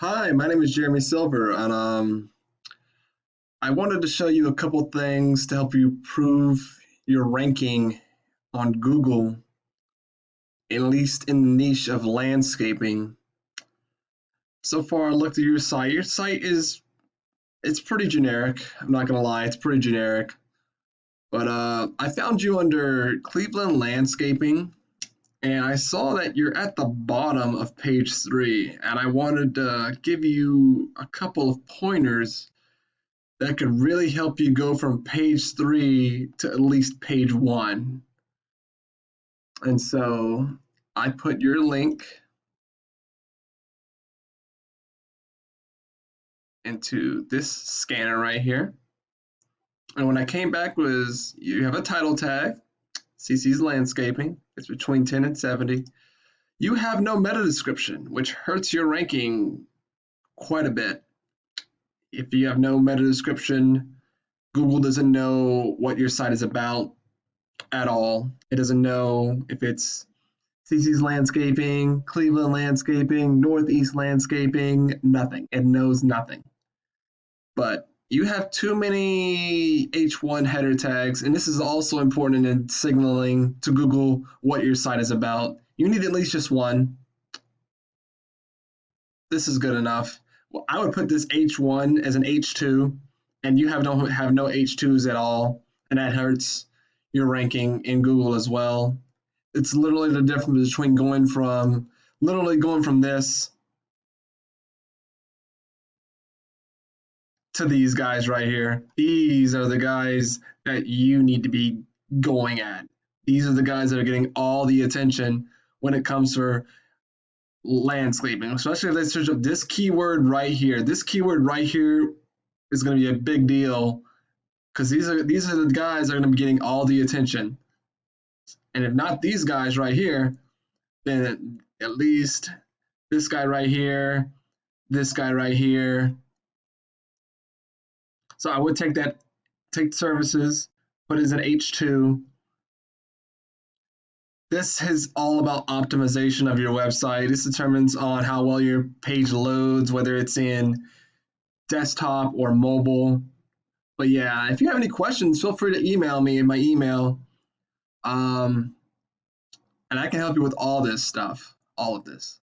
Hi, my name is Jeremy Silver, and I wanted to show you a couple things to help you prove your ranking on Google, at least in the niche of landscaping. So far, I looked at your site. Your site is it's pretty generic. I'm not gonna lie, it's pretty generic. But I found you under Cleveland Landscaping, and I saw that you're at the bottom of page three, and I wanted to give you a couple of pointers that could really help you go from page three to at least page one. And so I put your link into this scanner right here. And when I came back was you have a title tag, CC's Landscaping. It's between 10 and 70. You have no meta description, which hurts your ranking quite a bit. If you have no meta description, Google doesn't know what your site is about at all. It doesn't know if it's CC's Landscaping, Cleveland Landscaping, Northeast Landscaping, nothing. It knows nothing. But you have too many H1 header tags, and this is also important in signaling to Google what your site is about. You need at least just one. This is good enough. Well, I would put this H1 as an H2, and you have no H2s at all, and that hurts your ranking in Google as well. It's literally the difference between going from this to these guys right here. These are the guys that you need to be going at. These are the guys that are getting all the attention when it comes for landscaping, especially if they search up this keyword right here. This keyword right here is going to be a big deal because these are the guys that are going to be getting all the attention. And if not these guys right here, then at least this guy right here, this guy right here. So I would take services, put it as an H2. This is all about optimization of your website. This determines on how well your page loads, whether it's in desktop or mobile. But yeah, if you have any questions, feel free to email me in my email. Um, and I can help you with all this stuff, all of this.